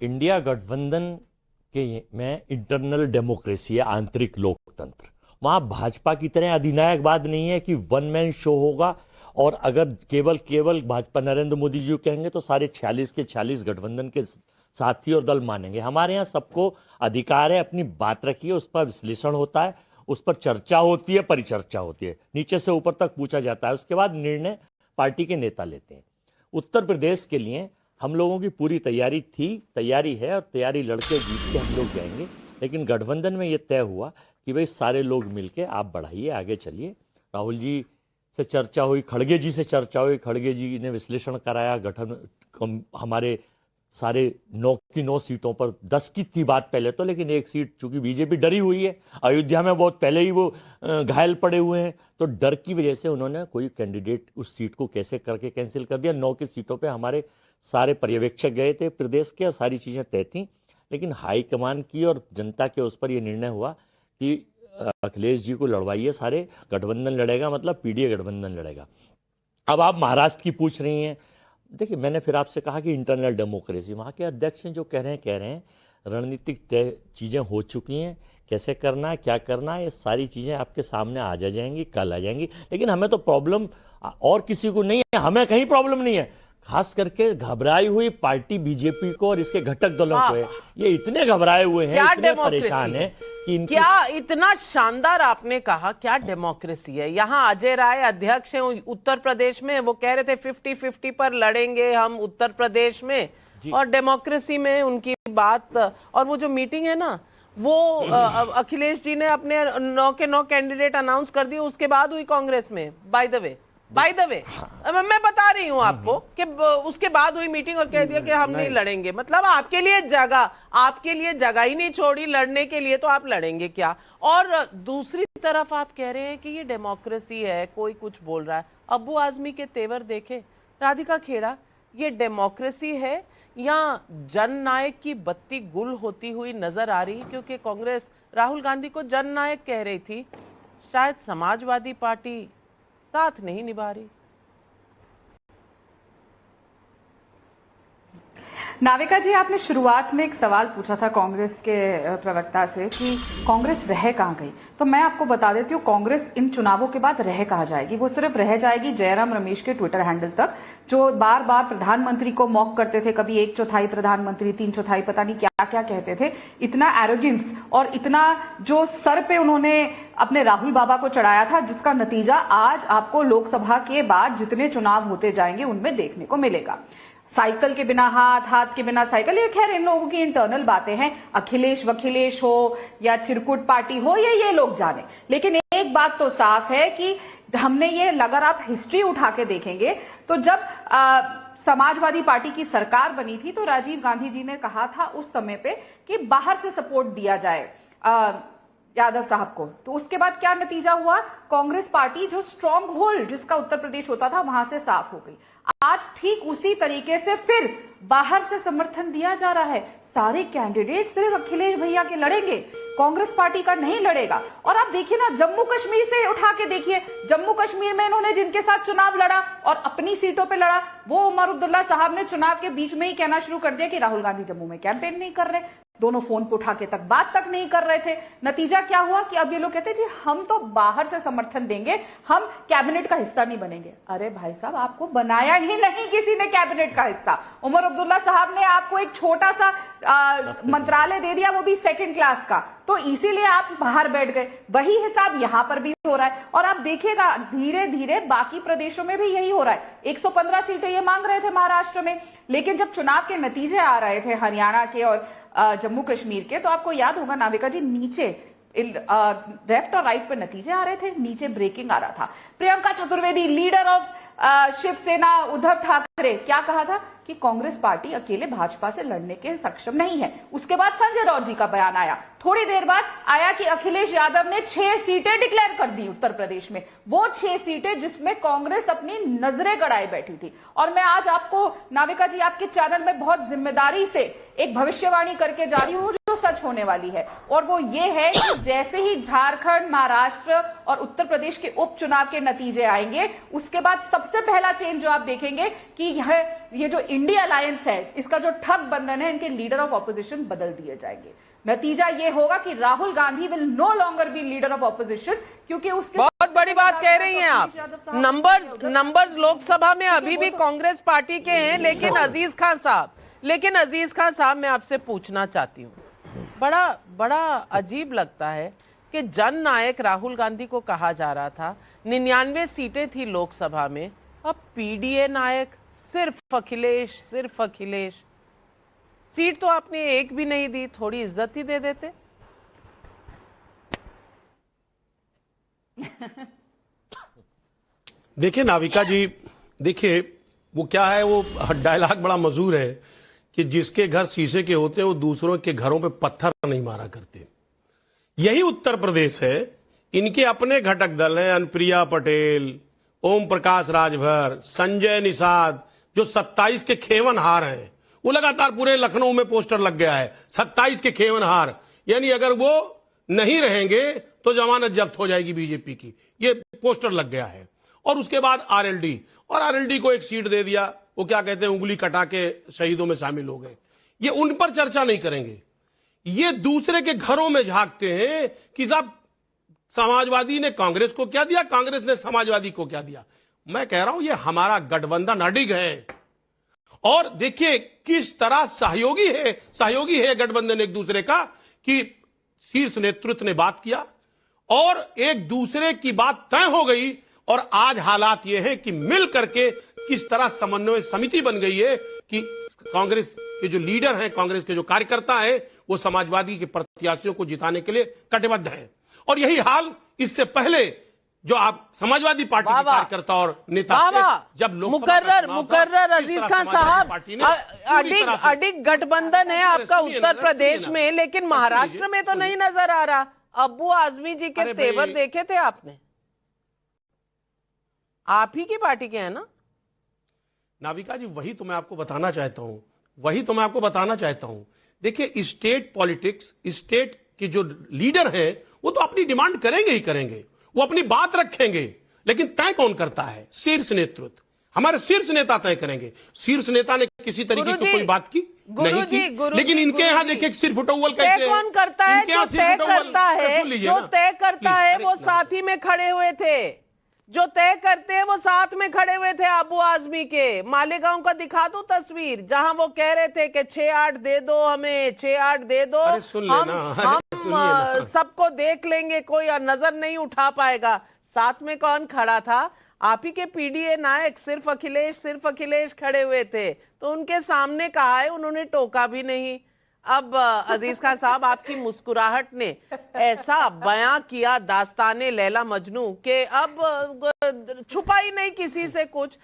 India गठबंधन के में इंटरनल डेमोक्रेसी है, आंतरिक लोकतंत्र। वहां भाजपा की तरह अधिनायकवाद नहीं है कि वन मैन शो होगा और अगर केवल भाजपा नरेंद्र मोदी जी कहेंगे तो सारे 46 के 46 गठबंधन के साथी और दल मानेंगे। हमारे यहाँ सबको अधिकार है, अपनी बात रखिए, उस पर विश्लेषण होता है, उस पर चर्चा होती है, परिचर्चा होती है, नीचे से ऊपर तक पूछा जाता है, उसके बाद निर्णय पार्टी के नेता लेते हैं। उत्तर प्रदेश के लिए हम लोगों की पूरी तैयारी है और तैयारी लड़के जीत के हम लोग जाएंगे। लेकिन गठबंधन में ये तय हुआ कि भाई सारे लोग मिलके आप बढ़ाइए, आगे चलिए। राहुल जी से चर्चा हुई, खड़गे जी से चर्चा हुई, खड़गे जी ने विश्लेषण कराया, गठन हमारे सारे 9 की 9 सीटों पर 10 की थी बात पहले तो, लेकिन एक सीट चूंकि बीजेपी डरी हुई है, अयोध्या में बहुत पहले ही वो घायल पड़े हुए हैं, तो डर की वजह से उन्होंने कोई कैंडिडेट उस सीट को कैसे करके कैंसिल कर दिया। 9 की सीटों पे हमारे सारे पर्यवेक्षक गए थे प्रदेश के और सारी चीज़ें तय थी, लेकिन हाईकमान की और जनता के उस पर यह निर्णय हुआ कि अखिलेश जी को लड़वाइए, सारे गठबंधन लड़ेगा, मतलब पीडीए गठबंधन लड़ेगा। अब आप महाराष्ट्र की पूछ रही हैं, देखिए मैंने फिर आपसे कहा कि इंटरनल डेमोक्रेसी, वहाँ के अध्यक्ष हैं जो कह रहे हैं, रणनीतिक तय चीज़ें हो चुकी हैं, कैसे करना है, क्या करना है, ये सारी चीज़ें आपके सामने आ जाएंगी, कल आ जाएंगी। लेकिन हमें तो प्रॉब्लम और किसी को नहीं है, हमें कहीं प्रॉब्लम नहीं है, खास करके घबराई हुई पार्टी बीजेपी को और इसके घटक दलों को है। ये इतने घबराए हुए हैं, इतने परेशान हैं कि क्या इतना शानदार आपने कहा, क्या डेमोक्रेसी है। यहाँ अजय राय अध्यक्ष हैं उत्तर प्रदेश में, वो कह रहे थे 50-50 पर लड़ेंगे हम उत्तर प्रदेश में, और डेमोक्रेसी में उनकी बात। और वो जो मीटिंग है ना, वो अखिलेश जी ने अपने 9 के 9 कैंडिडेट अनाउंस कर दिए, उसके बाद हुई कांग्रेस में। बाय द वे मैं बता रही हूं आपको कि उसके बाद हुई मीटिंग और कह दिया कि हम नहीं लड़ेंगे। मतलब आपके लिए जगह ही नहीं छोड़ी लड़ने के लिए, तो आप लड़ेंगे क्या। और दूसरी तरफ आप कह रहे हैं कि ये डेमोक्रेसी है, कोई कुछ बोल रहा है। अब्बू आजमी के तेवर देखे, राधिका खेड़ा, ये डेमोक्रेसी है या जननायक की बत्ती गुल होती हुई नजर आ रही। क्योंकि कांग्रेस राहुल गांधी को जननायक कह रही थी, शायद समाजवादी पार्टी साथ नहीं निभा रही। नाविका जी, आपने शुरुआत में एक सवाल पूछा था कांग्रेस के प्रवक्ता से कि कांग्रेस रह कहां गई। तो मैं आपको बता देती हूँ, कांग्रेस इन चुनावों के बाद रह कहां जाएगी। वो सिर्फ रह जाएगी जयराम रमेश के ट्विटर हैंडल तक, जो बार बार प्रधानमंत्री को मॉक करते थे, कभी 1/4 प्रधानमंत्री, 3/4, पता नहीं क्या क्या कहते थे। इतना एरोगेंस और इतना जो सर पे उन्होंने अपने राहुल बाबा को चढ़ाया था, जिसका नतीजा आज आपको लोकसभा के बाद जितने चुनाव होते जाएंगे उनमें देखने को मिलेगा। साइकिल के बिना हाथ, हाथ के बिना साइकिल, ये खैर इन लोगों की इंटरनल बातें हैं। अखिलेश वखिलेश हो या चिरकुट पार्टी हो, ये लोग जाने। लेकिन एक बात तो साफ है कि हमने ये, अगर आप हिस्ट्री उठा के देखेंगे तो जब समाजवादी पार्टी की सरकार बनी थी तो राजीव गांधी जी ने कहा था उस समय पे कि बाहर से सपोर्ट दिया जाए यादव साहब को। तो उसके बाद क्या नतीजा हुआ, कांग्रेस पार्टी जो स्ट्रॉन्ग होल्ड जिसका उत्तर प्रदेश होता था वहां से साफ हो गई। आज ठीक उसी तरीके से फिर बाहर से समर्थन दिया जा रहा है। सारे कैंडिडेट सिर्फ अखिलेश भैया के लड़ेंगे, कांग्रेस पार्टी का नहीं लड़ेगा। और आप देखिए ना, जम्मू कश्मीर से उठा के देखिए, जम्मू कश्मीर में इन्होंने जिनके साथ चुनाव लड़ा और अपनी सीटों पे लड़ा, वो उमर अब्दुल्ला साहब ने चुनाव के बीच में ही कहना शुरू कर दिया कि राहुल गांधी जम्मू में कैंपेन नहीं कर रहे। दोनों फोन पे उठा के तक बात तक नहीं कर रहे थे। नतीजा क्या हुआ कि अब ये लोग कहते हैं जी हम तो बाहर से समर्थन देंगे, हम कैबिनेट का हिस्सा नहीं बनेंगे। अरे भाई साहब, आपको बनाया ही नहीं किसी ने कैबिनेट का हिस्सा। उमर अब्दुल्ला साहब ने आपको एक छोटा सा मंत्रालय दे दिया, वो भी सेकंड क्लास का, तो इसीलिए आप बाहर बैठ गए। वही हिसाब यहां पर भी हो रहा है। और आप देखिएगा धीरे धीरे बाकी प्रदेशों में भी यही हो रहा है। 115 सीटें ये मांग रहे थे महाराष्ट्र में, लेकिन जब चुनाव के नतीजे आ रहे थे हरियाणा के और जम्मू कश्मीर के, तो आपको याद होगा नाविका जी, नीचे लेफ्ट और राइट पे नतीजे आ रहे थे, नीचे ब्रेकिंग आ रहा था। प्रियंका चतुर्वेदी, लीडर ऑफ शिवसेना उद्धव ठाकरे, क्या कहा था कि कांग्रेस पार्टी अकेले भाजपा से लड़ने के सक्षम नहीं है। उसके बाद संजय राउत जी का बयान आया, थोड़ी देर बाद आया कि अखिलेश यादव ने 6 सीटें डिक्लेयर कर दी उत्तर प्रदेश में, वो 6 सीटें जिसमें कांग्रेस अपनी नजरें गड़ाए बैठी थी। और मैं आज आपको नाविका जी आपके चैनल में बहुत जिम्मेदारी से एक भविष्यवाणी करके जा रही हूँ, जो सच होने वाली है, और वो ये है कि जैसे ही झारखंड, महाराष्ट्र और उत्तर प्रदेश के उपचुनाव के नतीजे आएंगे, उसके बाद सबसे पहला चेंज जो आप देखेंगे कि ये जो इंडिया अलायंस है, इसका जो ठग बंधन है, इनके लीडर ऑफ ऑपोजिशन बदल दिए जाएंगे। नतीजा ये होगा कि Rahul Gandhi will no longer be leader of opposition, क्योंकि उसके बहुत बड़ी बात कह रही हैं आप। नंबर्स लोकसभा में अभी भी कांग्रेस पार्टी के हैं, लेकिन अजीज खान साहब मैं आपसे पूछना चाहती हूँ, बड़ा अजीब लगता है कि जन नायक राहुल गांधी को कहा जा रहा था, 99 सीटें थी लोकसभा में, अब पीडीए नायक सिर्फ अखिलेश। सीट तो आपने एक भी नहीं दी, थोड़ी इज्जत ही दे देते। देखिए नाविका जी, देखिए वो क्या है, वो डायलॉग बड़ा मशहूर है कि जिसके घर शीशे के होते हैं वो दूसरों के घरों पे पत्थर नहीं मारा करते। यही उत्तर प्रदेश है, इनके अपने घटक दल हैं, अनुप्रिया पटेल, ओम प्रकाश राजभर, संजय निषाद, जो 27 के खेवन हार हैं। वो लगातार पूरे लखनऊ में पोस्टर लग गया है, 27 के खेवन हार, यानी अगर वो नहीं रहेंगे तो जमानत जब्त हो जाएगी बीजेपी की, ये पोस्टर लग गया है। और उसके बाद आरएलडी को एक सीट दे दिया, वो क्या कहते हैं, उंगली कटा के शहीदों में शामिल हो गए। ये उन पर चर्चा नहीं करेंगे, ये दूसरे के घरों में झांकते हैं कि साहब समाजवादी ने कांग्रेस को क्या दिया, कांग्रेस ने समाजवादी को क्या दिया। मैं कह रहा हूं ये हमारा गठबंधन अडिग है, और देखिए किस तरह सहयोगी है गठबंधन एक दूसरे का, कि शीर्ष नेतृत्व ने बात किया और एक दूसरे की बात तय हो गई, और आज हालात ये है कि मिल करके किस तरह समन्वय समिति बन गई है कि कांग्रेस के जो लीडर हैं, कांग्रेस के जो कार्यकर्ता हैं, वो समाजवादी के प्रत्याशियों को जिताने के लिए कटिबद्ध हैं। और यही हाल इससे पहले जो आप समाजवादी पार्टी के कार्यकर्ता और नेता थे, जब मुकर्रर अजीज खान साहब, अडिग गठबंधन है आपका उत्तर प्रदेश में, लेकिन महाराष्ट्र में तो नहीं नजर आ रहा। अब्बू आजमी जी के तेवर देखे थे आपने? आप ही की पार्टी के हैं ना नाविका जी? वही तो मैं आपको बताना चाहता हूं। देखिए स्टेट पॉलिटिक्स, स्टेट के जो लीडर हैं वो तो अपनी डिमांड करेंगे ही करेंगे, वो अपनी बात रखेंगे, लेकिन तय कौन करता है? शीर्ष नेतृत्व, हमारे शीर्ष नेता तय करेंगे। शीर्ष नेता ने किसी तरीके की कोई बात की नहीं की, लेकिन इनके यहाँ देखिए सिर्फ उटौवल तय कौन करता है? जो तय करता है वो साथी में खड़े हुए थे, जो तय करते हैं वो साथ में खड़े हुए थे। अबू आजमी के मालेगांव का दिखा दो तस्वीर, जहां वो कह रहे थे कि 6-8 दे दो, हमें 6-8 दे दो, हम सबको देख लेंगे, कोई नजर नहीं उठा पाएगा। साथ में कौन खड़ा था? आप ही के पीडीए नायक सिर्फ अखिलेश खड़े हुए थे, तो उनके सामने कहा है, उन्होंने टोका भी नहीं। अब अजीज खान साहब, आपकी मुस्कुराहट ने ऐसा बयां किया दास्ताने लैला मजनू के अब छुपा ही नहीं किसी से कुछ।